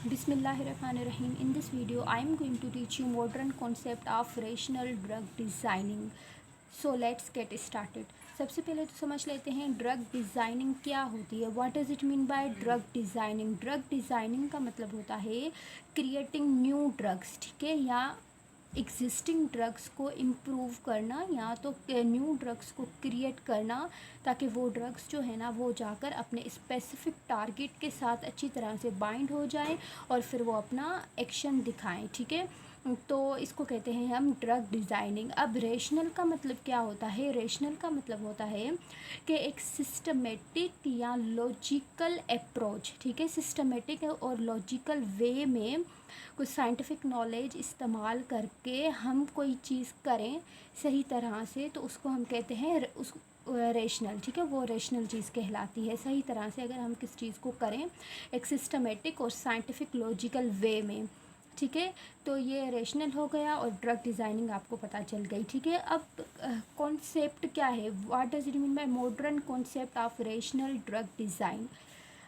Bismillahirrahmanirrahim. In this video, I am going to teach you modern concept of rational drug designing. So let's get started. सबसे पहले तो समझ लेते हैं drug designing क्या होती है. What does it mean by drug designing. Drug designing का मतलब होता है क्रिएटिंग न्यू ड्रग्स, ठीक है, या एग्जिस्टिंग ड्रग्स को इम्प्रूव करना या तो न्यू ड्रग्स को क्रिएट करना ताकि वो ड्रग्स जो है ना वो जाकर अपने स्पेसिफिक टारगेट के साथ अच्छी तरह से बाइंड हो जाए और फिर वो अपना एक्शन दिखाएं, ठीक है. तो इसको कहते हैं हम ड्रग डिज़ाइनिंग. अब रेशनल का मतलब क्या होता है. रेशनल का मतलब होता है कि एक सिस्टमेटिक या लॉजिकल अप्रोच, ठीक है, सिस्टमेटिक और लॉजिकल वे में कुछ साइंटिफिक नॉलेज इस्तेमाल करके हम कोई चीज़ करें सही तरह से, तो उसको हम कहते हैं उस रेशनल, ठीक है. वो रेशनल चीज़ कहलाती है. सही तरह से अगर हम किस चीज़ को करें एक सिस्टमेटिक और साइंटिफिक लॉजिकल वे में, ठीक है, तो ये रेशनल हो गया और ड्रग डिज़ाइनिंग आपको पता चल गई, ठीक है. अब कॉन्सेप्ट क्या है. What does it mean by modern concept of rational drug design.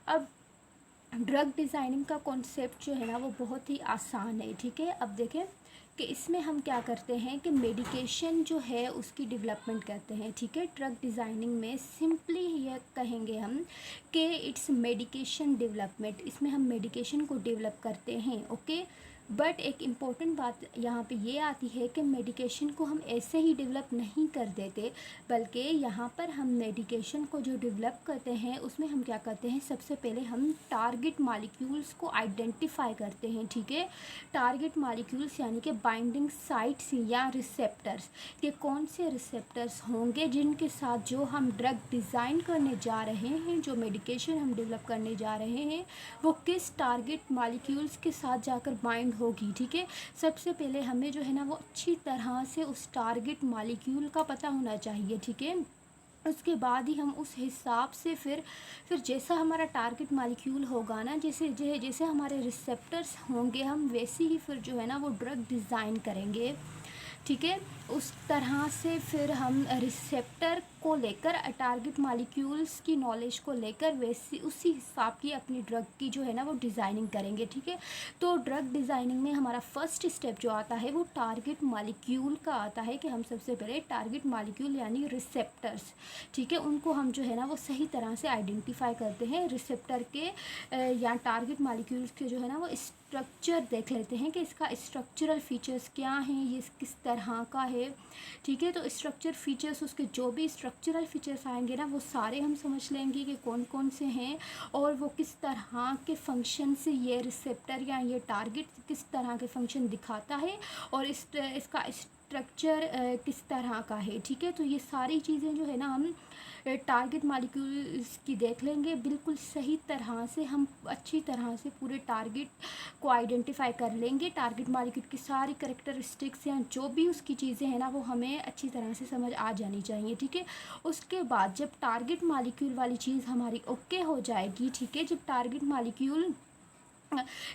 अब ड्रग डिज़ाइनिंग का कॉन्सेप्ट जो है ना वो बहुत ही आसान है, ठीक है. अब देखें कि इसमें हम क्या करते हैं कि मेडिकेशन जो है उसकी डेवलपमेंट करते हैं, ठीक है. ड्रग डिज़ाइनिंग में सिंपली ये कहेंगे हम कि इट्स मेडिकेशन डेवलपमेंट. इसमें हम मेडिकेशन को डेवलप करते हैं, ओके. बट एक इम्पॉर्टेंट बात यहाँ पे ये आती है कि मेडिकेशन को हम ऐसे ही डेवलप नहीं कर देते, बल्कि यहाँ पर हम मेडिकेशन को जो डेवलप करते हैं उसमें हम क्या करते हैं, सबसे पहले हम टारगेट मॉलिक्यूल्स को आइडेंटिफाई करते हैं, ठीक है. टारगेट मॉलिक्यूल्स यानी कि बाइंडिंग साइट्स या रिसेप्टर्स, कि कौन से रिसेप्टर्स होंगे जिनके साथ जो हम ड्रग डिज़ाइन करने जा रहे हैं, जो मेडिकेशन हम डेवलप करने जा रहे हैं, वो किस टारगेट मॉलिक्यूल्स के साथ जाकर बाइंड होगी, ठीक है. सबसे पहले हमें जो है ना वो अच्छी तरह से उस टारगेट मॉलिक्यूल का पता होना चाहिए, ठीक है. उसके बाद ही हम उस हिसाब से फिर जैसा हमारा टारगेट मॉलिक्यूल होगा ना, जैसे जैसे हमारे रिसेप्टर्स होंगे, हम वैसे ही फिर जो है ना वो ड्रग डिज़ाइन करेंगे, ठीक है. उस तरह से फिर हम रिसेप्टर को लेकर टारगेट मॉलिक्यूल्स की नॉलेज को लेकर वैसी उसी हिसाब की अपनी ड्रग की जो है ना वो डिज़ाइनिंग करेंगे, ठीक है. तो ड्रग डिज़ाइनिंग में हमारा फर्स्ट स्टेप जो आता है वो टारगेट मॉलिक्यूल का आता है कि हम सबसे पहले टारगेट मॉलिक्यूल यानी रिसेप्टर्स, ठीक है, उनको हम जो है ना वो सही तरह से आइडेंटिफाई करते हैं. रिसेप्टर के या टारगेट मॉलिक्यूल्स के जो है ना वो स्ट्रक्चर देख लेते हैं कि इसका स्ट्रक्चरल फीचर्स क्या हैं, ये किस तरह का है, ठीक है. तो स्ट्रक्चर फीचर्स, उसके जो भी स्ट्रक्चरल फीचर्स आएंगे ना वो सारे हम समझ लेंगे कि कौन कौन से हैं और वो किस तरह के फंक्शन से ये रिसेप्टर या ये टारगेट किस तरह के फंक्शन दिखाता है और इसका स्ट्रक्चर किस तरह का है, ठीक है. तो ये सारी चीज़ें जो है ना हम टारगेट मॉलिक्यूल्स की देख लेंगे. बिल्कुल सही तरह से हम अच्छी तरह से पूरे टारगेट को आइडेंटिफाई कर लेंगे. टारगेट मॉलिक्यूल की सारी कैरेक्टरिस्टिक्स या जो भी उसकी चीज़ें हैं ना वो हमें अच्छी तरह से समझ आ जानी चाहिए, ठीक है. उसके बाद जब टारगेट मॉलिक्यूल वाली चीज़ हमारी ओके हो जाएगी, ठीक है, जब टारगेट मॉलिक्यूल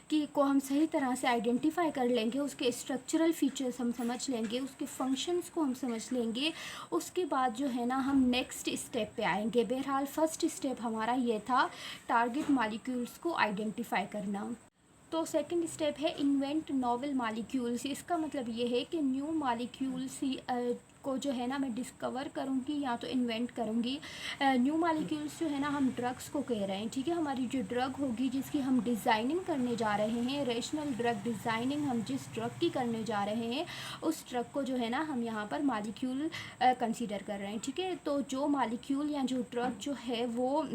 कि को हम सही तरह से आइडेंटिफाई कर लेंगे, उसके स्ट्रक्चरल फीचर्स हम समझ लेंगे, उसके फंक्शंस को हम समझ लेंगे, उसके बाद जो है ना हम नेक्स्ट स्टेप पे आएंगे. बहरहाल फर्स्ट स्टेप हमारा ये था टारगेट मॉलिक्यूल्स को आइडेंटिफाई करना. तो सेकंड स्टेप है इन्वेंट नॉवेल मॉलिक्यूल्स. इसका मतलब ये है कि न्यू मॉलिक्यूल्स को जो है ना मैं डिस्कवर करूँगी या तो इन्वेंट करूँगी. न्यू मॉलिक्यूल्स जो है ना हम ड्रग्स को कह रहे हैं, ठीक है. हमारी जो ड्रग होगी जिसकी हम डिज़ाइनिंग करने जा रहे हैं, रेशनल ड्रग डिज़ाइनिंग हम जिस ड्रग की करने जा रहे हैं उस ड्रग को जो है ना हम यहाँ पर मॉलिक्यूल कंसीडर कर रहे हैं, ठीक है. तो जो मॉलिक्यूल या जो ड्रग जो है वो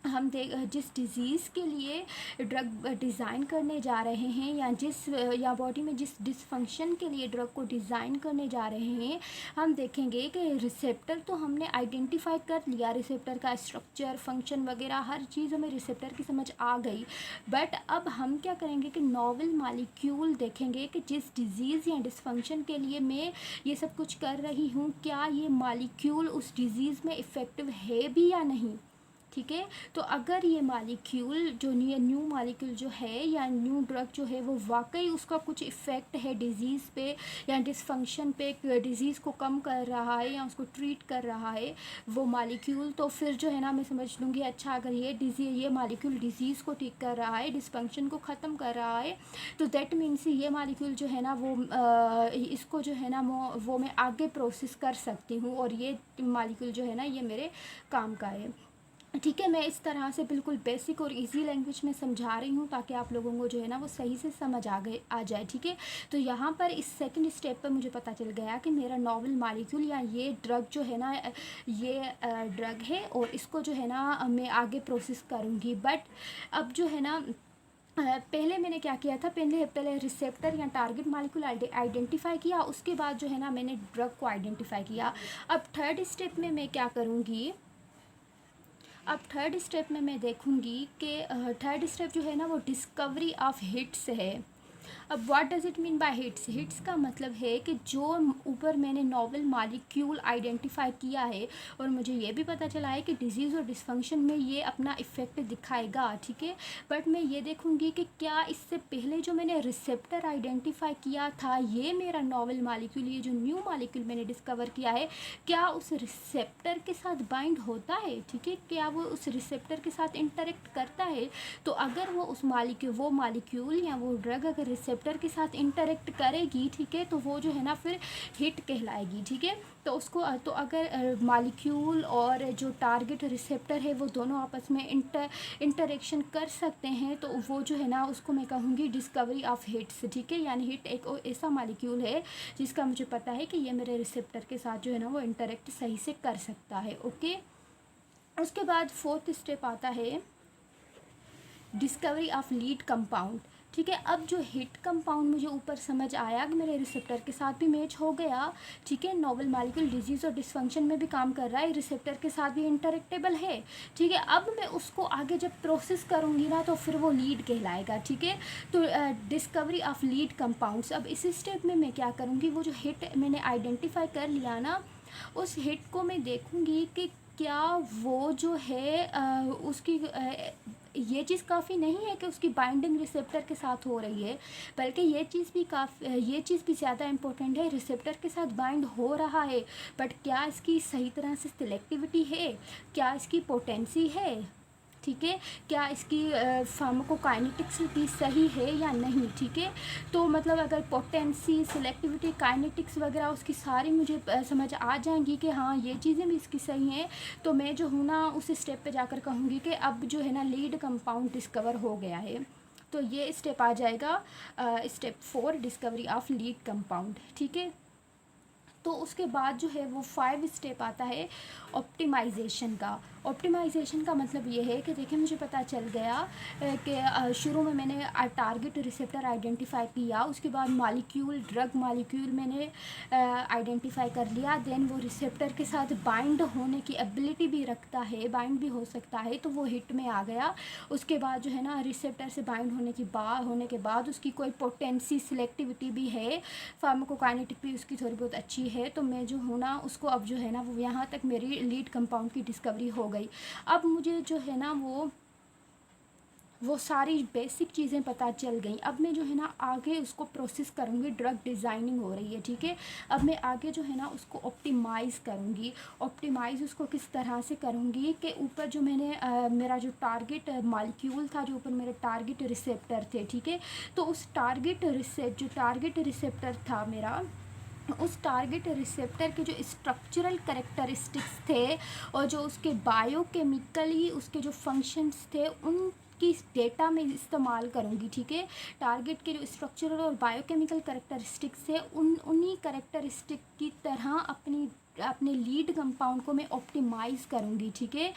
हम जिस डिज़ीज़ के लिए ड्रग डिज़ाइन करने जा रहे हैं या बॉडी में जिस डिसफंक्शन के लिए ड्रग को डिज़ाइन करने जा रहे हैं, हम देखेंगे कि रिसेप्टर तो हमने आइडेंटिफाई कर लिया, रिसेप्टर का स्ट्रक्चर फंक्शन वगैरह हर चीज़ हमें रिसेप्टर की समझ आ गई. बट अब हम क्या करेंगे कि नॉवेल मॉलिक्यूल देखेंगे कि जिस डिज़ीज़ या डिसफंक्शन के लिए मैं ये सब कुछ कर रही हूँ, क्या ये मॉलिक्यूल उस डिज़ीज़ में इफ़ेक्टिव है भी या नहीं, ठीक है। तो अगर ये मालिक्यूल जो न्यू मालिक्यूल जो है या न्यू ड्रग जो है वो वाकई उसका कुछ इफ़ेक्ट है डिज़ीज़ पे या डिसफंक्शन पे, डिज़ीज़ को कम कर रहा है या उसको ट्रीट कर रहा है वो मालिक्यूल, तो फिर जो है ना मैं समझ लूँगी अच्छा अगर ये मालिक्यूल डिज़ीज़ को ठीक कर रहा है, डिसफंक्शन को ख़त्म कर रहा है, तो दैट मीन्स ये मालिक्यूल जो है ना वो इसको जो है ना वो मैं आगे प्रोसेस कर सकती हूँ और ये मालिक्यूल जो है ना ये मेरे काम का है। ठीक है, मैं इस तरह से बिल्कुल बेसिक और इजी लैंग्वेज में समझा रही हूँ ताकि आप लोगों को जो है ना वो सही से समझ आ जाए। ठीक है, तो यहाँ पर इस सेकंड स्टेप पर मुझे पता चल गया कि मेरा नॉवल मालिक्यूल या ये ड्रग जो है ना ये ड्रग है और इसको जो है ना मैं आगे प्रोसेस करूँगी। बट अब जो है ना पहले मैंने क्या किया था, पहले रिसेप्टर या टारगेट मालिक्यूल आइडेंटिफाई किया, उसके बाद जो है ना मैंने ड्रग को आइडेंटिफाई किया। अब थर्ड स्टेप में मैं क्या करूँगी, अब थर्ड स्टेप में मैं देखूँगी कि थर्ड स्टेप जो है ना वो डिस्कवरी ऑफ हिट्स है। अब what does it mean by hits? Hits का मतलब है कि जो ऊपर मैंने नॉवल मालिक्यूल आइडेंटिफाई किया है और मुझे ये भी पता चला है कि डिजीज़ और डिसफंक्शन में ये अपना इफ़ेक्ट दिखाएगा। ठीक है, बट मैं ये देखूँगी कि क्या इससे पहले जो मैंने रिसेप्टर आइडेंटिफाई किया था, ये मेरा नॉवल मालिक्यूल, ये जो न्यू मालिक्यूल मैंने डिस्कवर किया है, क्या उस रिसेप्टर के साथ बाइंड होता है? ठीक है, क्या वो उस रिसेप्टर के साथ इंटरेक्ट करता है? तो अगर वो मालिक्यूल या वो ड्रग अगर रिसेप्टर के साथ इंटरेक्ट करेगी, ठीक है, तो वो जो है ना फिर हिट कहलाएगी। ठीक है, तो उसको तो अगर मालिक्यूल और जो टारगेट रिसेप्टर है वो दोनों आपस में इंटरेक्शन कर सकते हैं, तो वो जो है ना उसको मैं कहूँगी डिस्कवरी ऑफ हिट्स। ठीक है, यानी हिट एक ऐसा मालिक्यूल है जिसका मुझे पता है कि ये मेरे रिसेप्टर के साथ जो है ना वो इंटरेक्ट सही से कर सकता है। ओके, उसके बाद फोर्थ स्टेप आता है डिस्कवरी ऑफ लीड कंपाउंड। ठीक है, अब जो हिट कंपाउंड मुझे ऊपर समझ आया कि मेरे रिसेप्टर के साथ भी मैच हो गया। ठीक है, नॉवल मालिक्यूल डिजीज़ और डिसफंक्शन में भी काम कर रहा है, रिसेप्टर के साथ भी इंटरेक्टेबल है। ठीक है, अब मैं उसको आगे जब प्रोसेस करूँगी ना तो फिर वो लीड कहलाएगा। ठीक है, तो डिस्कवरी ऑफ लीड कंपाउंड्स। अब इस स्टेप में मैं क्या करूँगी, वो जो हिट मैंने आइडेंटिफाई कर लिया ना, उस हिट को मैं देखूँगी कि क्या वो जो है उसकी ये चीज़ काफ़ी नहीं है कि उसकी बाइंडिंग रिसेप्टर के साथ हो रही है, बल्कि ये चीज़ भी ज़्यादा इम्पोर्टेंट है, रिसेप्टर के साथ बाइंड हो रहा है, बट क्या इसकी सही तरह से सिलेक्टिविटी है, क्या इसकी पोटेंसी है, ठीक है, क्या इसकी फार्माकोकाइनेटिक्स भी सही है या नहीं। ठीक है, तो मतलब अगर पोटेंसी, सिलेक्टिविटी, काइनेटिक्स वगैरह उसकी सारी मुझे समझ आ जाएंगी कि हाँ ये चीज़ें भी इसकी सही हैं, तो मैं जो हूँ ना उस स्टेप पे जाकर कहूँगी कि अब जो है ना लीड कंपाउंड डिस्कवर हो गया है। तो ये स्टेप आ जाएगा step 4, discovery of lead compound. ठीक है, तो उसके बाद जो है वो 5 स्टेप आता है ऑप्टिमाइजेशन का। ऑप्टिमाइजेशन का मतलब ये है कि देखिए मुझे पता चल गया कि शुरू में मैंने टारगेट रिसेप्टर आइडेंटिफाई किया, उसके बाद ड्रग मालिक्यूल मैंने आइडेंटिफाई कर लिया, देन वो रिसेप्टर के साथ बाइंड होने की एबिलिटी भी रखता है, बाइंड भी हो सकता है, तो वो हिट में आ गया। उसके बाद जो है ना रिसेप्टर से बाइंड होने के बाद उसकी कोई पोटेंसी, सिलेक्टिविटी भी है, फार्माकोकाइनेटिक भी उसकी थोड़ी बहुत अच्छी है, तो मैं जो हूँ ना उसको अब जो है ना वो यहाँ तक मेरी लीड कंपाउंड की डिस्कवरी हो गई। अब मुझे जो है ना वो सारी बेसिक चीज़ें पता चल गई। अब मैं जो है ना आगे उसको प्रोसेस करूँगी, ड्रग डिज़ाइनिंग हो रही है। ठीक है, अब मैं आगे जो है ना उसको ऑप्टिमाइज़ करूँगी। ऑप्टिमाइज़ उसको किस तरह से करूँगी कि ऊपर जो मैंने मेरा जो टारगेट मालिक्यूल था, जो ऊपर मेरे टारगेट रिसेप्टर थे, ठीक है, तो उस जो टारगेट रिसेप्टर था मेरा, उस टारगेट रिसेप्टर के जो स्ट्रक्चरल करेक्टरिस्टिक्स थे और जो उसके बायोकेमिकली उसके जो फंक्शंस थे उनकी डेटा में इस्तेमाल करूँगी। ठीक है, टारगेट के जो स्ट्रक्चरल और बायोकेमिकल करेक्टरिस्टिक्स थे उन्हीं करेक्टरिस्टिक की तरह अपने लीड कंपाउंड को मैं ऑप्टिमाइज़ करूँगी। ठीक है,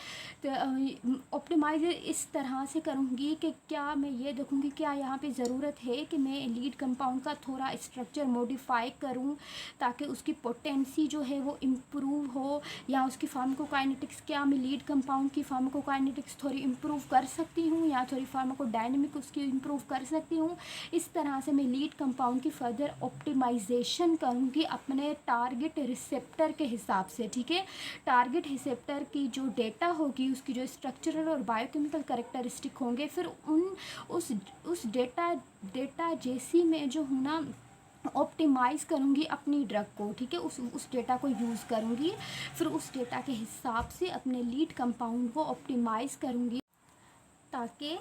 तो ऑप्टिमाइज़ इस तरह से करूँगी कि क्या मैं ये देखूँगी क्या यहाँ पे ज़रूरत है कि मैं लीड कंपाउंड का थोड़ा स्ट्रक्चर मॉडिफाई करूँ ताकि उसकी पोटेंसी जो है वो इम्प्रूव हो, या उसकी फार्माकोकाइनेटिक्स, क्या मैं लीड कंपाउंड की फार्माकोकाइनेटिक्स थोड़ी इम्प्रूव कर सकती हूँ या थोड़ी फार्माकोडायनेमिक उसकी इम्प्रूव कर सकती हूँ। इस तरह से मैं लीड कंपाउंड की फर्दर ऑप्टिमाइजेशन करूँगी अपने टारगेट रिसेप्टर के हिसाब से, ठीक है। टारगेट रिसेप्टर की जो डेटा होगी, उसकी जो स्ट्रक्चरल और बायोकेमिकल कैरेक्टरिस्टिक होंगे, फिर उस डेटा जैसी मैं जो हूँ ना ऑप्टिमाइज़ करूँगी अपनी ड्रग को, ठीक है। उस डेटा को यूज़ करूँगी, फिर उस डेटा के हिसाब से अपने लीड कंपाउंड को ऑप्टिमाइज़ करूँगी, ताकि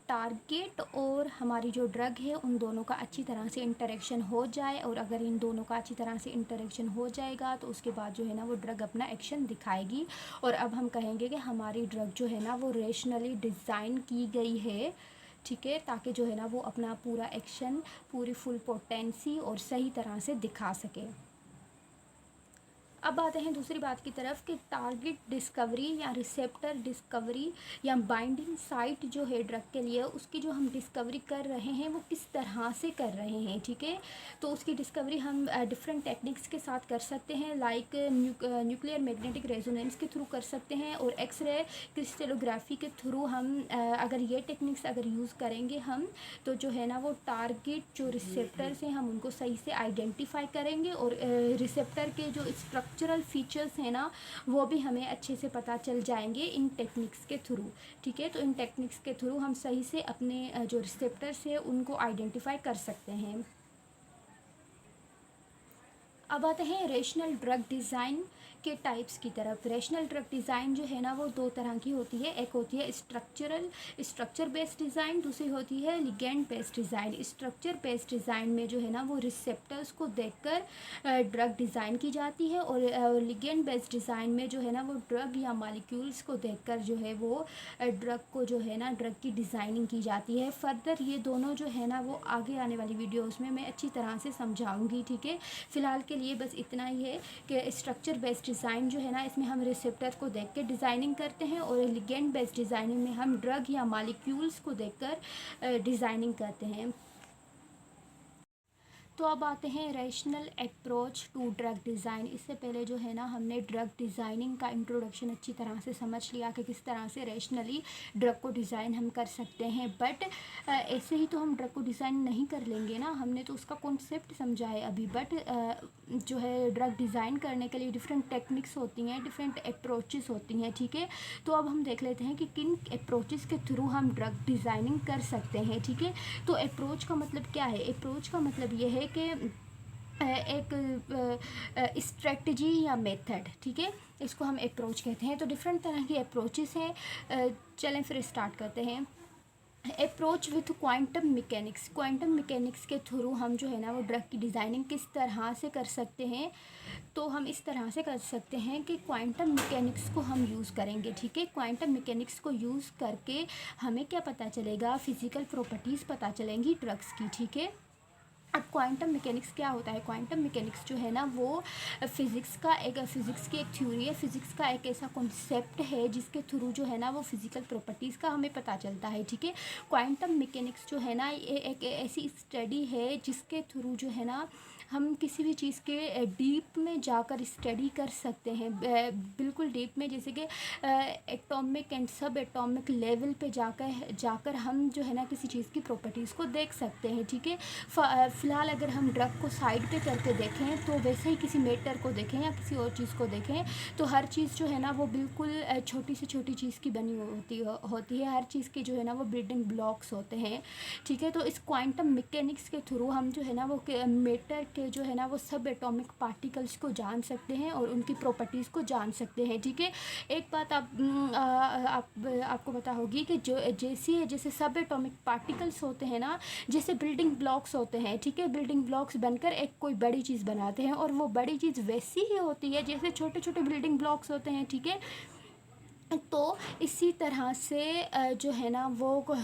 टारगेट और हमारी जो ड्रग है उन दोनों का अच्छी तरह से इंटरेक्शन हो जाए। और अगर इन दोनों का अच्छी तरह से इंटरेक्शन हो जाएगा तो उसके बाद जो है ना वो ड्रग अपना एक्शन दिखाएगी। और अब हम कहेंगे कि हमारी ड्रग जो है ना वो रेशनली डिज़ाइन की गई है, ठीक है, ताकि जो है ना वो अपना पूरा एक्शन, पूरी फुल पोटेंसी और सही तरह से दिखा सके। अब आते हैं दूसरी बात की तरफ कि टारगेट डिस्कवरी या रिसेप्टर डिस्कवरी या बाइंडिंग साइट जो है ड्रग के लिए, उसकी जो हम डिस्कवरी कर रहे हैं वो किस तरह से कर रहे हैं, ठीक है। तो उसकी डिस्कवरी हम डिफरेंट टेक्निक्स के साथ कर सकते हैं, लाइक न्यूक्लियर मैग्नेटिक रेजोनेंस के थ्रू कर सकते हैं, और एक्सरे क्रिस्टलोग्राफी के थ्रू हम अगर ये टेक्निक्स अगर यूज़ करेंगे हम, तो जो है ना वो टारगेट जो रिसेप्टर्स हैं हम उनको सही से आइडेंटिफाई करेंगे, और रिसेप्टर के जो स्ट्रक्चरल फीचर्स हैं ना वो भी हमें अच्छे से पता चल जाएंगे इन टेक्निक्स के थ्रू, ठीक है। तो इन टेक्निक्स के थ्रू हम सही से अपने जो रिसेप्टर्स हैं उनको आइडेंटिफाई कर सकते हैं। अब आते हैं रेशनल ड्रग डिज़ाइन के टाइप्स की तरफ। रेशनल ड्रग डिज़ाइन जो है ना वो दो तरह की होती है, एक होती है स्ट्रक्चर बेस्ड डिज़ाइन, दूसरी होती है ligand based design. Structure based design में जो है ना वो रिसेप्टर्स को देखकर ड्रग डिज़ाइन की जाती है, और लिगेंड बेस्ड डिज़ाइन में जो है ना वो ड्रग या मॉलिक्यूल्स को देखकर जो है वो ड्रग को जो है ना ड्रग की डिज़ाइनिंग की जाती है। फर्दर ये दोनों जो है ना वो आगे आने वाली वीडियोज़ में मैं अच्छी तरह से समझाऊँगी, ठीक है। फ़िलहाल के लिए बस इतना ही है कि स्ट्रक्चर बेस्ड डिज़ाइन जो है ना इसमें हम रिसेप्टर को देख के डिज़ाइनिंग करते हैं, और लिगेंड बेस्ड डिज़ाइनिंग में हम ड्रग या मॉलिक्यूल्स को देखकर डिज़ाइनिंग करते हैं। तो अब आते हैं rational approach to drug design. इससे पहले जो है ना हमने ड्रग डिज़ाइनिंग का इंट्रोडक्शन अच्छी तरह से समझ लिया कि किस तरह से रैशनली ड्रग को डिज़ाइन हम कर सकते हैं, बट ऐसे ही तो हम ड्रग को डिज़ाइन नहीं कर लेंगे ना, हमने तो उसका कॉन्सेप्ट समझा है अभी। बट जो है ड्रग डिज़ाइन करने के लिए डिफरेंट टेक्निक्स होती हैं, डिफरेंट अप्रोचेस होती हैं, ठीक है। तो अब हम देख लेते हैं कि किन अप्रोचेस के थ्रू हम ड्रग डिज़ाइनिंग कर सकते हैं, ठीक है। तो अप्रोच का मतलब क्या है? अप्रोच का मतलब ये है कि एक स्ट्रेटजी या मेथड, ठीक है, इसको हम अप्रोच कहते हैं। तो डिफरेंट तरह की अप्रोचेस हैं। चलें फिर स्टार्ट करते हैं। Approach with quantum mechanics. Quantum mechanics के थ्रू हम जो है ना वो ड्रग की डिज़ाइनिंग किस तरह से कर सकते हैं, तो हम इस तरह से कर सकते हैं कि क्वांटम मैकेनिक्स को हम यूज़ करेंगे, ठीक है। क्वांटम मैकेनिक्स को यूज़ करके हमें क्या पता चलेगा? फिज़िकल प्रॉपर्टीज़ पता चलेंगी ड्रग्स की, ठीक है। अब क्वांटम मैकेनिक्स क्या होता है? क्वांटम मैकेनिक्स जो है ना वो फिज़िक्स की एक थ्योरी है, फिज़िक्स का एक ऐसा कॉन्सेप्ट है जिसके थ्रू जो है ना वो फिज़िकल प्रॉपर्टीज़ का हमें पता चलता है, ठीक है। क्वांटम मैकेनिक्स जो है ना ये एक ऐसी स्टडी है जिसके थ्रू जो है ना हम किसी भी चीज़ के डीप में जाकर स्टडी कर सकते हैं, बिल्कुल डीप में, जैसे कि एटॉमिक एंड सब एटॉमिक लेवल पे जाकर हम जो है ना किसी चीज़ की प्रॉपर्टीज़ को देख सकते हैं, ठीक है। फ़िलहाल अगर हम ड्रग को साइड पे करके देखें तो वैसे ही किसी मैटर को देखें या किसी और चीज़ को देखें तो हर चीज़ जो है ना वो बिल्कुल छोटी से छोटी चीज़ की बनी होती है। हर चीज़ के जो है ना वो बिल्डिंग ब्लॉक्स होते हैं, ठीक है। तो इस क्वांटम मैकेनिक्स के थ्रू हम जो है ना वो मैटर के जो है ना वो सब एटॉमिक पार्टिकल्स को जान सकते हैं और उनकी प्रॉपर्टीज़ को जान सकते हैं, ठीक है। एक बात आपको पता होगी कि जैसे सब एटॉमिक पार्टिकल्स होते हैं ना, जैसे बिल्डिंग ब्लॉक्स होते हैं, ठीक है। बिल्डिंग ब्लॉक्स बनकर एक कोई बड़ी चीज़ बनाते हैं, और वो बड़ी चीज़ वैसी ही होती है जैसे छोटे छोटे बिल्डिंग ब्लॉक्स होते हैं, ठीक है। तो इसी तरह से जो है ना वो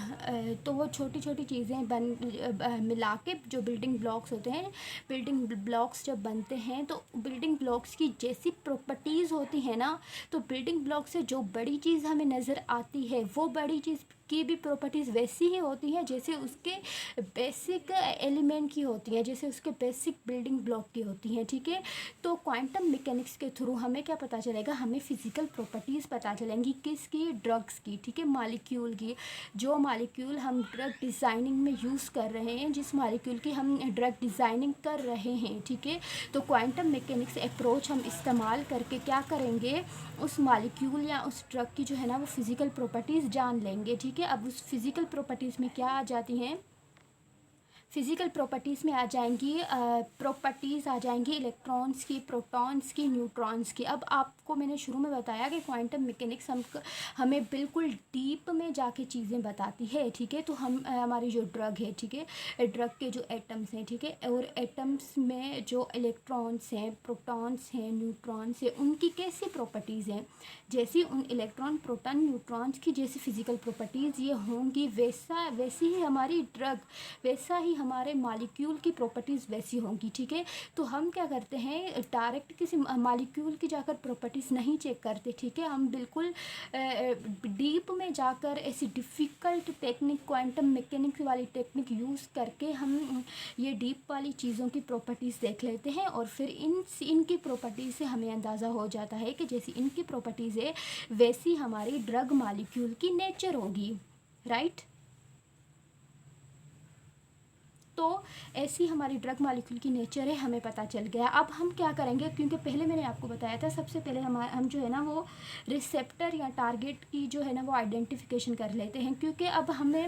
तो वो छोटी छोटी चीज़ें मिला के जो बिल्डिंग ब्लॉक्स होते हैं, बिल्डिंग ब्लॉक्स जब बनते हैं तो बिल्डिंग ब्लॉक्स की जैसी प्रॉपर्टीज़ होती है ना, तो बिल्डिंग ब्लॉक से जो बड़ी चीज़ हमें नज़र आती है वो बड़ी चीज़ की भी प्रॉपर्टीज़ वैसी ही होती हैं जैसे उसके बेसिक एलिमेंट की होती हैं, जैसे उसके बेसिक बिल्डिंग ब्लॉक की होती हैं, ठीक है। तो क्वांटम मैकेनिक्स के थ्रू हमें क्या पता चलेगा, हमें फिजिकल प्रॉपर्टीज़ पता चलेंगी, किसकी, ड्रग्स की, ठीक है, मॉलिक्यूल की। जो मॉलिक्यूल हम ड्रग डिज़ाइनिंग में यूज़ कर रहे हैं, जिस मॉलिक्यूल की हम ड्रग डिज़ाइनिंग कर रहे हैं, ठीक है, तो क्वांटम मैकेनिक्स अप्रोच हम इस्तेमाल करके क्या करेंगे, उस मॉलिक्यूल या उस ड्रग की जो है ना वो फिज़िकल प्रॉपर्टीज़ जान लेंगे, ठीक है। अब उस फिज़िकल प्रॉपर्टीज़ में क्या आ जाती हैं, फिज़िकल प्रॉपर्टीज़ में आ जाएंगी प्रॉपर्टीज़ आ जाएंगी इलेक्ट्रॉन्स की, प्रोटॉन्स की, न्यूट्रॉन्स की। अब आपको मैंने शुरू में बताया कि क्वांटम मैकेनिक्स हमें बिल्कुल डीप में जाके चीज़ें बताती है, ठीक है। तो हम हमारी जो ड्रग है, ठीक है, ड्रग के जो एटम्स हैं, ठीक है, और एटम्स में जो इलेक्ट्रॉन्स हैं, प्रोटॉन्स हैं, न्यूट्रॉन्स हैं, उनकी कैसी प्रॉपर्टीज़ हैं, जैसी उन इलेक्ट्रॉन, प्रोटॉन, न्यूट्रॉन्स की जैसी फिज़िकल प्रॉपर्टीज़ ये होंगी, वैसी ही हमारी ड्रग, वैसा ही हमारे मॉलिक्यूल की प्रॉपर्टीज़ वैसी होंगी, ठीक है। तो हम क्या करते हैं, डायरेक्ट किसी मॉलिक्यूल की जाकर प्रॉपर्टीज़ नहीं चेक करते, ठीक है। हम बिल्कुल डीप में जाकर ऐसी डिफ़िकल्ट टेक्निक, क्वांटम मैकेनिक्स वाली टेक्निक यूज़ करके हम ये डीप वाली चीज़ों की प्रॉपर्टीज़ देख लेते हैं, और फिर इनकी प्रॉपर्टीज़ से हमें अंदाज़ा हो जाता है कि जैसी इनकी प्रॉपर्टीज़ है वैसी हमारी ड्रग मॉलिक्यूल की नेचर होगी, राइट। तो ऐसी हमारी ड्रग मॉलिक्यूल की नेचर है, हमें पता चल गया। अब हम क्या करेंगे, क्योंकि पहले मैंने आपको बताया था, सबसे पहले हम जो है ना वो रिसेप्टर या टारगेट की जो है ना वो आइडेंटिफिकेशन कर लेते हैं, क्योंकि अब हमने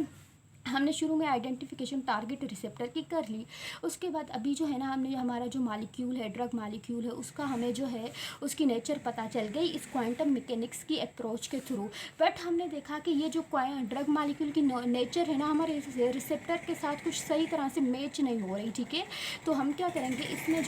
शुरू में आइडेंटिफिकेशन टारगेट रिसेप्टर की कर ली। उसके बाद अभी जो है ना हमने हमारा जो मॉलिक्यूल है, ड्रग मॉलिक्यूल है, उसका हमें जो है उसकी नेचर पता चल गई इस क्वांटम मैकेनिक्स की अप्रोच के थ्रू। बट हमने देखा कि ये जो ड्रग मॉलिक्यूल की नेचर है ना हमारे रिसेप्टर के साथ कुछ सही तरह से मैच नहीं हो रही, ठीक है। तो हम क्या करेंगे, इसमें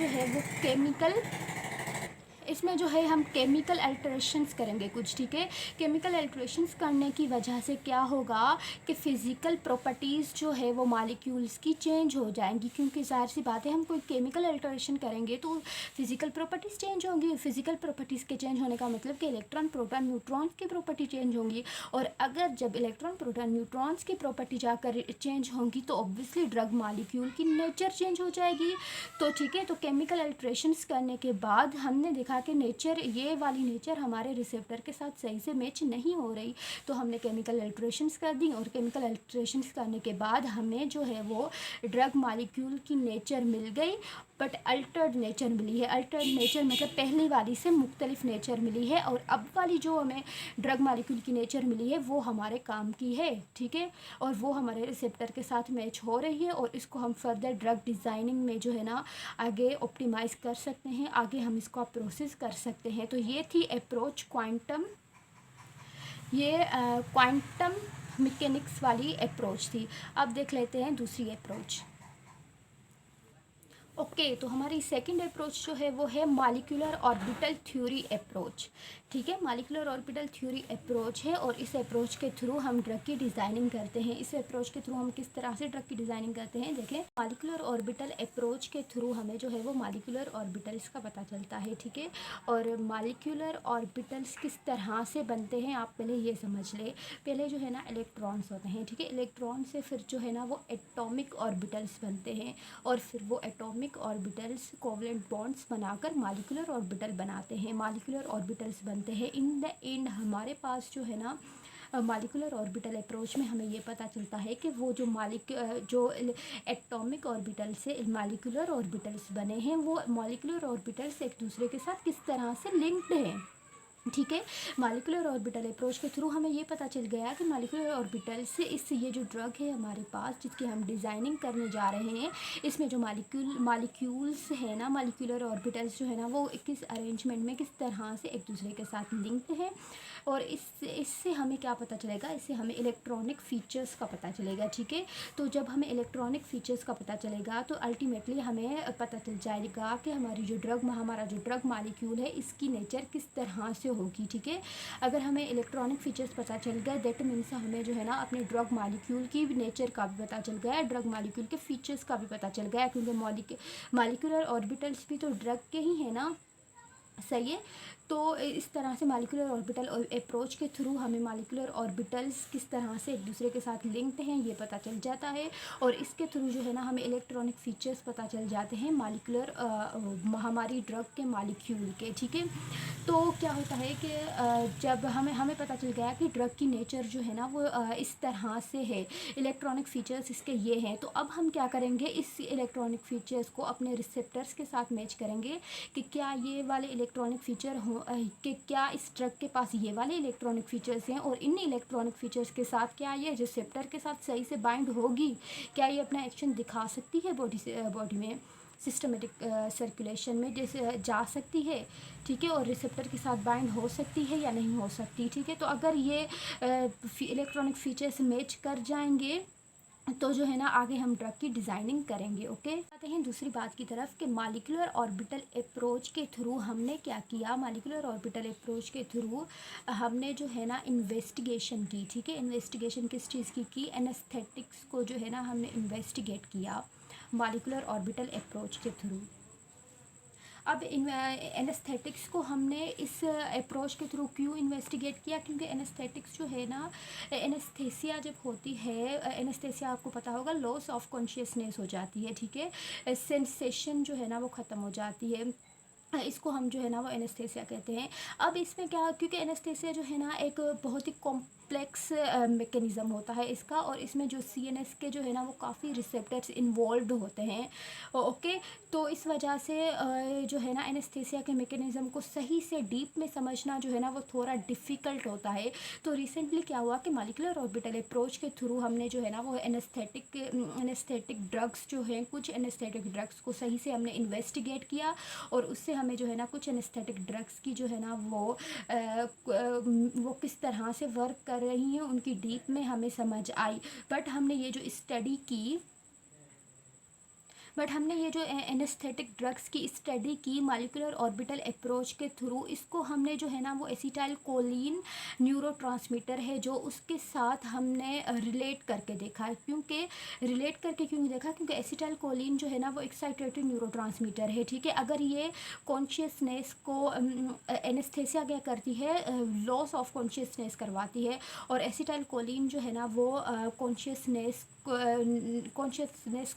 जो है हम केमिकल अल्टरेशंस करेंगे कुछ, ठीक है। केमिकल अल्टरेशंस करने की वजह से क्या होगा कि फ़िज़िकल प्रॉपर्टीज़ जो है वो मॉलिक्यूल्स की चेंज हो जाएंगी, क्योंकि ज़ाहिर सी बात है हम कोई केमिकल अल्टरेशन करेंगे तो फ़िज़िकल प्रॉपर्टीज़ चेंज होंगी। फ़िज़िकल प्रॉपर्टीज़ के चेंज होने का मतलब कि इलेक्ट्रॉन, प्रोटॉन, न्यूट्रॉन्स की प्रॉपर्टी चेंज होंगी, और अगर जब इलेक्ट्रॉन, प्रोटॉन, न्यूट्रॉन्स की प्रॉपर्टी जाकर चेंज होंगी तो ऑब्वियसली ड्रग मॉलिक्यूल की नेचर चेंज हो जाएगी। तो ठीक है, तो केमिकल अल्टरेशंस करने के बाद हमने देखा कि नेचर, ये वाली नेचर हमारे रिसेप्टर के साथ सही से मैच नहीं हो रही, तो हमने केमिकल अल्टरेशंस कर दी, और केमिकल अल्टरेशंस करने के बाद हमें जो है वो ड्रग मॉलिक्यूल की नेचर मिल गई, बट अल्टर्ड नेचर मिली है। अल्टर्ड नेचर मतलब पहली वाली से मुख्तलिफ नेचर मिली है, और अब वाली जो हमें ड्रग मॉलिक्यूल की नेचर मिली है वो हमारे काम की है, ठीक है, और वो हमारे रिसेप्टर के साथ मैच हो रही है, और इसको हम फर्दर ड्रग डिज़ाइनिंग में जो है ना आगे ऑप्टिमाइज़ कर सकते हैं, आगे हम इसको प्रोसेस कर सकते हैं। तो ये थी अप्रोच क्वांटम मैकेनिक्स वाली अप्रोच थी। अब देख लेते हैं दूसरी अप्रोच। ओके, तो हमारी सेकंड अप्रोच जो है वो है मॉलिक्यूलर ऑर्बिटल थ्योरी अप्रोच, ठीक है। मॉलिक्यूलर ऑर्बिटल थ्योरी अप्रोच है, और इस अप्रोच के थ्रू हम ड्रग की डिज़ाइनिंग करते हैं। इस अप्रोच के थ्रू हम किस तरह से ड्रग की डिज़ाइनिंग करते हैं, देखें। मॉलिक्यूलर ऑर्बिटल अप्रोच के थ्रू हमें जो है वो मॉलिक्यूलर ऑर्बिटल्स का पता चलता है, ठीक है। और मॉलिक्यूलर ऑर्बिटल्स किस तरह से बनते हैं आप पहले ये समझ ले। पहले जो है ना इलेक्ट्रॉन्स होते हैं, ठीक है, इलेक्ट्रॉन से फिर जो है ना वो एटॉमिक ऑर्बिटल्स बनते हैं, और फिर वो एटॉमिक ऑर्बिटल्स कोवलेंट बॉन्ड्स बनाकर मॉलिक्यूलर ऑर्बिटल बनाते हैं। मॉलिक्यूलर ऑर्बिटल्स बनते हैं। इन द एंड हमारे पास जो है ना मॉलिक्यूलर ऑर्बिटल अप्रोच में हमें ये पता चलता है कि वो जो एटॉमिक ऑर्बिटल से मॉलिक्यूलर ऑर्बिटल्स बने हैं, वो मॉलिक्यूलर ऑर्बिटल्स एक दूसरे के साथ किस तरह से लिंक्ड हैं, ठीक है। मॉलिक्यूलर ऑर्बिटल अप्रोच के थ्रू हमें ये पता चल गया कि मॉलिक्यूलर ऑर्बिटल से ये जो ड्रग है हमारे पास जिसकी हम डिज़ाइनिंग करने जा रहे हैं, इसमें जो मॉलिक्यूल्स है ना, मॉलिक्यूलर ऑर्बिटल्स जो है ना वो किस अरेंजमेंट में किस तरह से एक दूसरे के साथ लिंक्ड हैं, और इससे हमें क्या पता चलेगा, इससे हमें इलेक्ट्रॉनिक फ़ीचर्स का पता चलेगा, ठीक है। तो जब हमें इलेक्ट्रॉनिक फ़ीचर्स का पता चलेगा तो अल्टीमेटली हमें पता चल जाएगा कि हमारा जो ड्रग मॉलिक्यूल है इसकी नेचर किस तरह से होगी, ठीक है। अगर हमें इलेक्ट्रॉनिक फ़ीचर्स पता चल गए, दैट मीन्स हमें जो है ना अपने ड्रग मॉलिक्यूल की नेचर का भी पता चल गया, ड्रग मॉलिक्यूल के फ़ीचर्स का भी पता चल गया, क्योंकि मॉलिक्यूलर ऑर्बिटल्स भी तो ड्रग के ही है ना, सही है। तो इस तरह से मॉलिक्यूलर ऑर्बिटल अप्रोच के थ्रू हमें मॉलिक्यूलर ऑर्बिटल्स किस तरह से एक दूसरे के साथ लिंक्ड हैं ये पता चल जाता है, और इसके थ्रू जो है ना हमें इलेक्ट्रॉनिक फीचर्स पता चल जाते हैं मॉलिक्यूलर हमारी ड्रग के मॉलिक्यूल के। ठीक है, तो क्या होता है कि जब हमें पता चल गया कि ड्रग की नेचर जो है ना वो इस तरह से है, इलेक्ट्रॉनिक फीचर्स इसके ये हैं, तो अब हम क्या करेंगे, इस इलेक्ट्रॉनिक फीचर्स को अपने रिसेप्टर्स के साथ मैच करेंगे कि क्या ये वाले इलेक्ट्रॉनिक फीचर हो कि क्या इस ड्रग के पास ये वाले इलेक्ट्रॉनिक फीचर्स हैं, और इन इलेक्ट्रॉनिक फीचर्स के साथ क्या ये रिसेप्टर के साथ सही से बाइंड होगी, क्या ये अपना एक्शन दिखा सकती है बॉडी में, सिस्टमेटिक सर्कुलेशन में जैसे जा सकती है। ठीक है, और रिसेप्टर के साथ बाइंड हो सकती है या नहीं हो सकती। ठीक है, तो अगर ये इलेक्ट्रॉनिक फीचर्स मैच कर जाएंगे तो जो है ना आगे हम ड्रग की डिज़ाइनिंग करेंगे। ओके, आते हैं दूसरी बात की तरफ कि मॉलिक्यूलर ऑर्बिटल अप्रोच के थ्रू हमने क्या किया। मॉलिक्यूलर ऑर्बिटल अप्रोच के थ्रू हमने जो है ना इन्वेस्टिगेशन की। ठीक है, इन्वेस्टिगेशन किस चीज़ की एनेस्थेटिक्स को जो है ना हमने इन्वेस्टिगेट किया मॉलिक्यूलर ऑर्बिटल अप्रोच के थ्रू। अब एनेस्थेटिक्स को हमने इस अप्रोच के थ्रू क्यों इन्वेस्टिगेट किया, क्योंकि एनेस्थेटिक्स जो है ना, एनेस्थेसिया जब होती है, एनेस्थेसिया आपको पता होगा लॉस ऑफ कॉन्शियसनेस हो जाती है। ठीक है, सेंसेशन जो है ना वो ख़त्म हो जाती है, इसको हम जो है ना वो एनेस्थेसिया कहते हैं। अब इसमें क्या, क्योंकि एनेस्थेसिया जो है ना एक बहुत ही कॉम्प्लेक्स मैकेनिज़्म होता है इसका, और इसमें जो सीएनएस के जो है ना वो काफ़ी रिसेप्टर्स इन्वॉल्व होते हैं। ओके, तो इस वजह से जो है ना एनेस्थेसिया के मैकेनिज़्म को सही से डीप में समझना जो है ना वो थोड़ा डिफ़िकल्ट होता है। तो रिसेंटली क्या हुआ कि मॉलिक्यूलर ऑर्बिटल अप्रोच के थ्रू हमने जो है ना वो एनेस्थेटिक ड्रग्स जो हैं, कुछ एनेस्थेटिक ड्रग्स को सही से हमने इन्वेस्टिगेट किया, और उससे हमें जो है ना कुछ एनेस्थेटिक ड्रग्स की जो है ना वो किस तरह से वर्क कर रही हैं उनकी डीप में हमें समझ आई। बट हमने ये जो एनेस्थेटिक ड्रग्स की स्टडी की मॉलिक्यूलर ऑर्बिटल अप्रोच के थ्रू, इसको हमने जो है ना वो एसिटाइल कोलिन न्यूरोट्रांसमीटर है जो उसके साथ हमने रिलेट करके देखा। क्योंकि एसिटाइल कोलिन जो है ना वो एक्साइटेटरी न्यूरोट्रांसमीटर है। ठीक है, अगर ये कॉन्शियसनेस को एनेस्थेसिया क्या करती है, लॉस ऑफ कॉन्शियसनेस करवाती है, और एसिटाइल कोलिन जो है ना वो कॉन्शियसनेस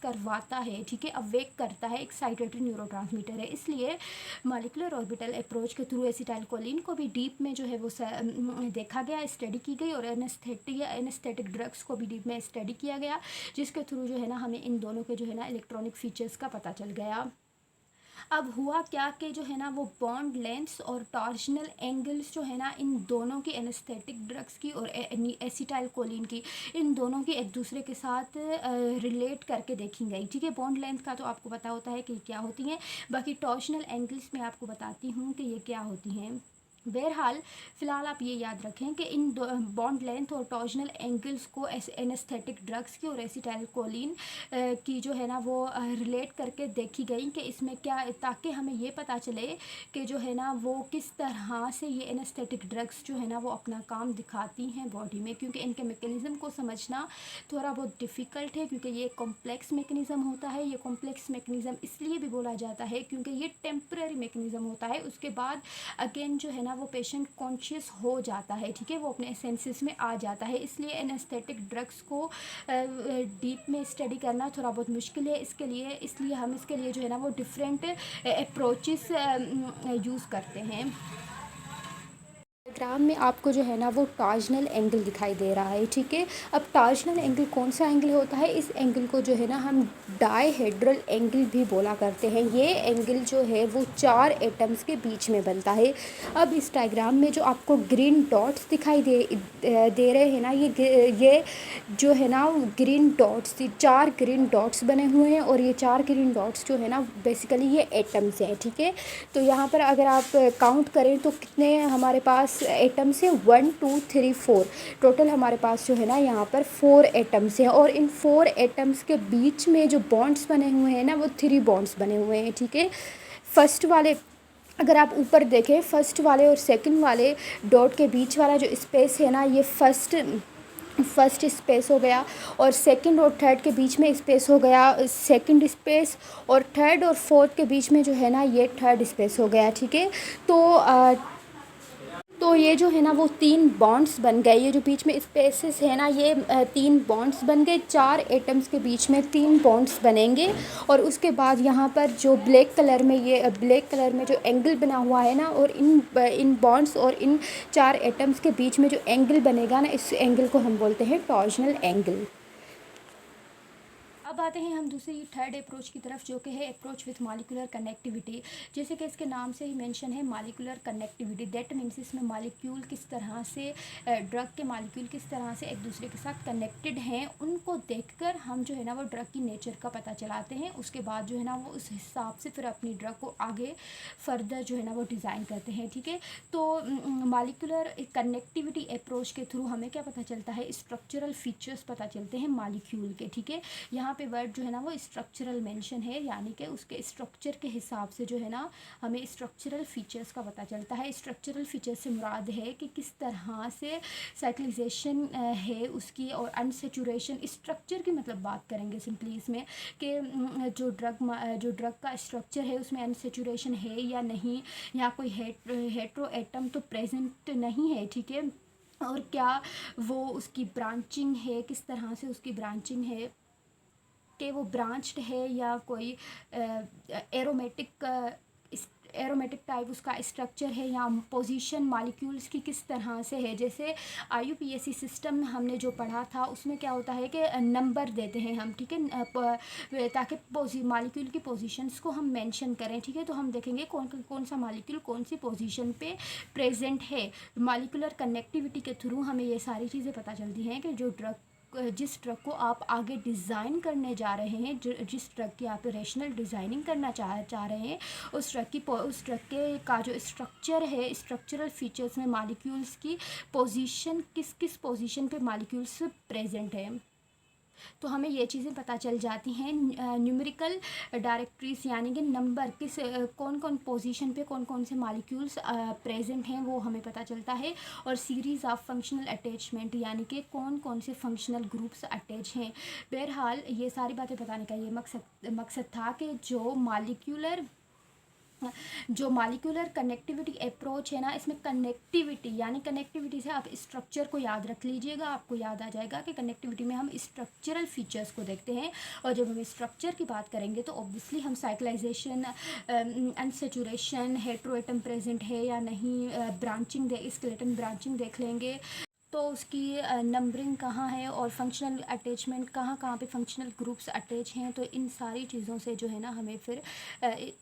करवाता है। ठीक है, अवेक करता है, एक्साइटेटरी न्यूरोट्रांसमीटर है। इसलिए मॉलिक्यूलर ऑर्बिटल अप्रोच के थ्रू एसिटाइल कोलिन को भी डीप में जो है वो देखा गया, स्टडी की गई, और एनेस्थेटिक ड्रग्स को भी डीप में स्टडी किया गया, जिसके थ्रू जो है ना हमें इन दोनों के जो है ना इलेक्ट्रॉनिक फीचर्स का पता चल गया। अब हुआ क्या कि जो है ना वो बॉन्ड लेंथ्स और टॉर्शनल एंगल्स जो है ना इन दोनों की, एनेस्थेटिक ड्रग्स की और एसिटाइल कोलिन की, इन दोनों की एक दूसरे के साथ रिलेट करके देखी गई। ठीक है, बॉन्ड लेंथ का तो आपको पता होता है कि क्या होती हैं, बाकी टॉर्शनल एंगल्स में आपको बताती हूँ कि ये क्या होती हैं। बहरहाल फ़िलहाल आप ये याद रखें कि इन बॉन्ड लेंथ और टॉर्शनल एंगल्स को एनेस्थेटिक ड्रग्स की और एसिटाइल कोलिन की जो है ना वो रिलेट करके देखी गई कि इसमें क्या, ताकि हमें ये पता चले कि जो है ना वो किस तरह से ये एनेस्थेटिक ड्रग्स जो है ना वो अपना काम दिखाती हैं बॉडी में, क्योंकि इनके मैकेनिज़्म को समझना थोड़ा बहुत डिफ़िकल्ट है, क्योंकि ये कॉम्प्लेक्स मैकेनिज़्म होता है। ये कॉम्प्लेक्स मैकेनिज़्म इसलिए भी बोला जाता है क्योंकि ये टेम्पररी मैकेनिज़्म होता है, उसके बाद अगेन जो है ना वो पेशेंट कॉन्शियस हो जाता है। ठीक है, वो अपने सेंसेस में आ जाता है। इसलिए एनेस्थेटिक ड्रग्स को डीप में स्टडी करना थोड़ा बहुत मुश्किल है, इसलिए हम इसके लिए जो है ना वो डिफरेंट अप्रोचेस यूज़ करते हैं। डायग्राम में आपको जो है ना वो टॉर्शनल एंगल दिखाई दे रहा है। ठीक है, अब टॉर्शनल एंगल कौन सा एंगल होता है, इस एंगल को जो है ना हम डायहेड्रल एंगल भी बोला करते हैं। ये एंगल जो है वो 4 एटम्स के बीच में बनता है। अब इस डायग्राम में जो आपको ग्रीन डॉट्स दिखाई दे रहे हैं ना, ये जो है ना ग्रीन डॉट्स, 4 ग्रीन डॉट्स बने हुए हैं, और ये 4 ग्रीन डॉट्स जो है ना बेसिकली ये एटम्स हैं। ठीक है, तो यहाँ पर अगर आप काउंट करें तो कितने हमारे पास एटम्स है, 1 2 3 4, टोटल हमारे पास जो है ना यहाँ पर 4 एटम्स हैं, और इन 4 एटम्स के बीच में जो बॉन्ड्स बने हुए हैं ना वो 3 बॉन्ड्स बने हुए हैं। ठीक है, फर्स्ट वाले, अगर आप ऊपर देखें, फर्स्ट वाले और सेकंड वाले डॉट के बीच वाला जो स्पेस है ना, ये फर्स्ट स्पेस हो गया, और सेकंड और थर्ड के बीच में स्पेस हो गया सेकंड स्पेस, और थर्ड और फोर्थ के बीच में जो है ना ये थर्ड स्पेस हो गया। ठीक है, तो ये जो है ना वो 3 बॉन्ड्स बन गए, ये जो बीच में स्पेसेस है ना ये 3 बॉन्ड्स बन गए, 4 एटम्स के बीच में 3 बॉन्ड्स बनेंगे। और उसके बाद यहाँ पर जो ब्लैक कलर में जो एंगल बना हुआ है ना, और इन बॉन्ड्स और इन 4 एटम्स के बीच में जो एंगल बनेगा ना, इस एंगल को हम बोलते हैं टॉर्जनल एंगल। अब आते हैं हम दूसरी थर्ड अप्रोच की तरफ, जो कि है अप्रोच विथ मॉलिक्यूलर कनेक्टिविटी। जैसे कि इसके नाम से ही मेंशन है मॉलिक्यूलर कनेक्टिविटी, दैट मीन्स इसमें मॉलिक्यूल किस तरह से ड्रग के मॉलिक्यूल किस तरह से एक दूसरे के साथ कनेक्टेड हैं, उनको देखकर हम जो है ना वो ड्रग की नेचर का पता चलाते हैं। उसके बाद जो है ना वो उस हिसाब से फिर अपनी ड्रग को आगे फर्दर जो है ना वो डिज़ाइन करते हैं। ठीक है, तो मॉलिक्यूलर कनेक्टिविटी अप्रोच के थ्रू हमें क्या पता चलता है, स्ट्रक्चरल फीचर्स पता चलते हैं मॉलिक्यूल के। ठीक है, यहाँ पे वर्ड जो है ना वो स्ट्रक्चरल मेंशन है, यानी कि उसके स्ट्रक्चर के हिसाब से जो है ना हमें स्ट्रक्चरल फीचर्स का पता चलता है। स्ट्रक्चरल फीचर्स से मुराद है कि किस तरह से साइक्लिजेशन है उसकी, और अनसेचुरेशन स्ट्रक्चर की मतलब बात करेंगे सिंपली इसमें कि जो ड्रग का स्ट्रक्चर है उसमें अनसेचुरेशन है या नहीं, या कोई हेट्रो एटम तो प्रेजेंट नहीं है। ठीक है, और क्या वो उसकी ब्रांचिंग है, किस तरह से उसकी ब्रांचिंग है, कि वो ब्रांच्ड है या कोई एरोमेटिक टाइप उसका स्ट्रक्चर है, या पोजीशन मॉलिक्यूल्स की किस तरह से है। जैसे आईयूपीएसी सिस्टम में हमने जो पढ़ा था उसमें क्या होता है कि नंबर देते हैं हम। ठीक है, ताकि मॉलिक्यूल की पोजीशंस को हम मेंशन करें। ठीक है, तो हम देखेंगे कौन कौन सा मॉलिक्यूल कौन सी पोजीशन पे प्रेजेंट है। मॉलिक्यूलर कनेक्टिविटी के थ्रू हमें ये सारी चीज़ें पता चलती हैं कि जिस ड्रग को आप आगे डिज़ाइन करने जा रहे हैं, जिस ड्रग की आप रेशनल डिज़ाइनिंग करना चाह रहे हैं, उस ड्रग के का जो स्ट्रक्चर है, स्ट्रक्चरल फीचर्स में मॉलिक्यूल्स की पोजीशन किस पोजीशन पे मॉलिक्यूल्स प्रेजेंट है, तो हमें ये चीज़ें पता चल जाती हैं। न्यूमेरिकल डायरेक्टरीज यानी कि नंबर किस कौन कौन पोजीशन पे कौन कौन से मॉलिक्यूल्स प्रेजेंट हैं वो हमें पता चलता है। और सीरीज़ ऑफ फंक्शनल अटैचमेंट यानी कि कौन कौन से फंक्शनल ग्रुप्स अटैच हैं। बहरहाल ये सारी बातें बताने का ये मकसद था कि जो मॉलिक्यूलर कनेक्टिविटी अप्रोच है ना, इसमें कनेक्टिविटी से आप स्ट्रक्चर को याद रख लीजिएगा। आपको याद आ जाएगा कि कनेक्टिविटी में हम स्ट्रक्चरल फीचर्स को देखते हैं, और जब हम स्ट्रक्चर की बात करेंगे तो ऑब्वियसली हम साइक्लाइजेशन, अनसेचुरेशन, हेट्रोएटम प्रेजेंट है या नहीं, स्केलेटन ब्रांचिंग देख लेंगे, तो उसकी नंबरिंग कहाँ है, और फंक्शनल अटैचमेंट कहाँ कहाँ पे फंक्शनल ग्रुप्स अटैच हैं। तो इन सारी चीज़ों से जो है ना हमें फिर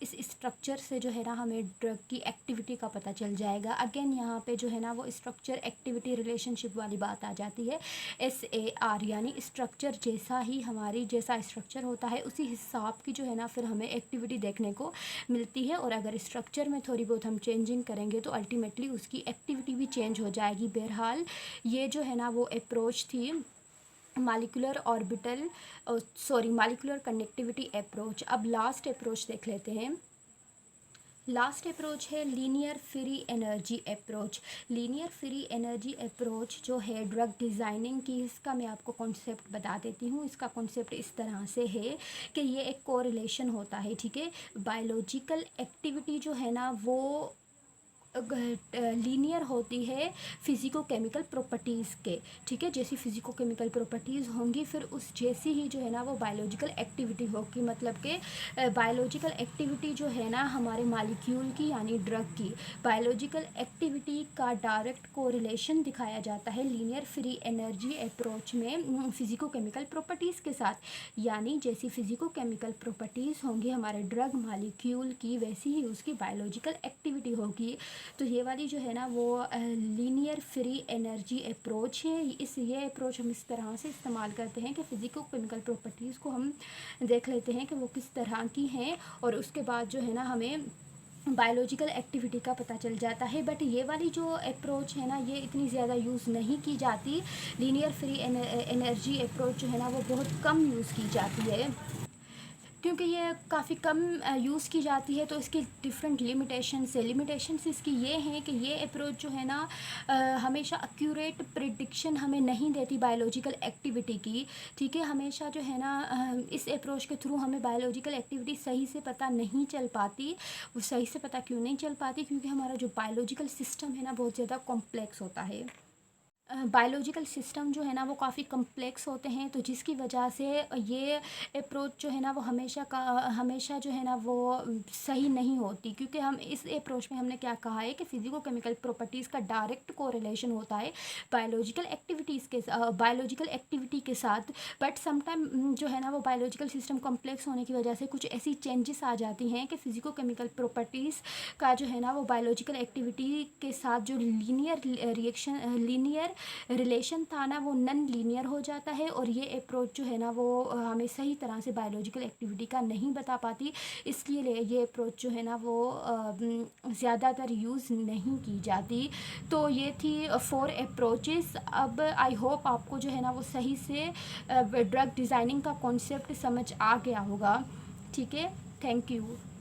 इस स्ट्रक्चर से जो है ना हमें ड्रग की एक्टिविटी का पता चल जाएगा। अगेन यहाँ पे जो है ना वो स्ट्रक्चर एक्टिविटी रिलेशनशिप वाली बात आ जाती है। SAR यानी स्ट्रक्चर जैसा स्ट्रक्चर होता है उसी हिसाब की जो है ना फिर हमें एक्टिविटी देखने को मिलती है, और अगर स्ट्रक्चर में थोड़ी बहुत हम चेंजिंग करेंगे तो अल्टीमेटली उसकी एक्टिविटी भी चेंज हो जाएगी। बहरहाल ये जो है ना वो अप्रोच थी मॉलिक्यूलर कनेक्टिविटी अप्रोच। अब लास्ट अप्रोच देख लेते हैं। लास्ट अप्रोच है linear free energy approach. Linear free energy approach जो है ड्रग डिज़ाइनिंग की, इसका मैं आपको कॉन्सेप्ट बता देती हूँ। इसका कॉन्सेप्ट इस तरह से है कि ये एक कोरिलेशन होता है। ठीक है, बायोलॉजिकल एक्टिविटी जो है ना वो लीनियर होती है फिज़िको केमिकल प्रॉपर्टीज़ के। ठीक है, जैसी फिज़िको केमिकल प्रॉपर्टीज़ होंगी फिर उस जैसी ही जो है ना वो बायोलॉजिकल एक्टिविटी होगी। मतलब कि बायोलॉजिकल एक्टिविटी जो है ना हमारे मॉलिक्यूल की यानी ड्रग की बायोलॉजिकल एक्टिविटी का डायरेक्ट कोरिलेशन दिखाया जाता है लीनियर फ्री एनर्जी अप्रोच में फिज़िको केमिकल प्रॉपर्टीज़ के साथ। यानी जैसी फिज़िको केमिकल प्रॉपर्टीज़ होंगी हमारे ड्रग मॉलिक्यूल की, वैसी ही उसकी बायोलॉजिकल एक्टिविटी होगी। तो ये वाली जो है ना वो लीनियर फ्री एनर्जी अप्रोच है। ये अप्रोच हम इस तरह से इस्तेमाल करते हैं कि फिज़िको केमिकल प्रॉपर्टीज़ को हम देख लेते हैं कि वो किस तरह की हैं, और उसके बाद जो है ना हमें बायोलॉजिकल एक्टिविटी का पता चल जाता है। बट ये वाली जो अप्रोच है ना ये इतनी ज़्यादा यूज़ नहीं की जाती। लीनियर फ्री एनर्जी अप्रोच जो है ना वो बहुत कम यूज़ की जाती है। क्योंकि ये काफ़ी कम यूज़ की जाती है, तो इसकी डिफरेंट लिमिटेशंस है। लिमिटेशंस इसकी ये हैं कि ये अप्रोच जो है ना हमेशा एक्यूरेट प्रिडिक्शन हमें नहीं देती बायोलॉजिकल एक्टिविटी की, ठीक है। हमेशा जो है ना इस अप्रोच के थ्रू हमें बायोलॉजिकल एक्टिविटी सही से पता नहीं चल पाती। वो सही से पता क्यों नहीं चल पाती? क्योंकि हमारा जो बायोलॉजिकल सिस्टम है ना बहुत ज़्यादा कॉम्प्लेक्स होता है। बायोलॉजिकल सिस्टम जो है ना वो काफ़ी कम्प्लेक्स होते हैं, तो जिसकी वजह से ये अप्रोच जो है ना वो हमेशा जो है ना वो सही नहीं होती। क्योंकि हम इस अप्रोच में हमने क्या कहा है कि फिजिको केमिकल प्रॉपर्टीज़ का डायरेक्ट कोरिलेशन होता है बायोलॉजिकल एक्टिविटी के साथ। बट समटाइम जो है ना वो बायोलॉजिकल सिस्टम कम्प्लेक्स होने की वजह से कुछ ऐसी चेंजेस आ जाती हैं कि फिजिको केमिकल प्रॉपर्टीज़ का जो है ना वो बायोलॉजिकल एक्टिविटी के साथ जो लीनियर रिलेशन था ना वो नॉन लीनियर हो जाता है, और ये अप्रोच जो है ना वो हमें सही तरह से बायोलॉजिकल एक्टिविटी का नहीं बता पाती। इसलिए ये अप्रोच जो है ना वो ज़्यादातर यूज़ नहीं की जाती। तो ये थी 4 अप्रोचेस। अब आई होप आपको जो है ना वो सही से ड्रग डिज़ाइनिंग का कॉन्सेप्ट समझ आ गया होगा, ठीक है। Thank you.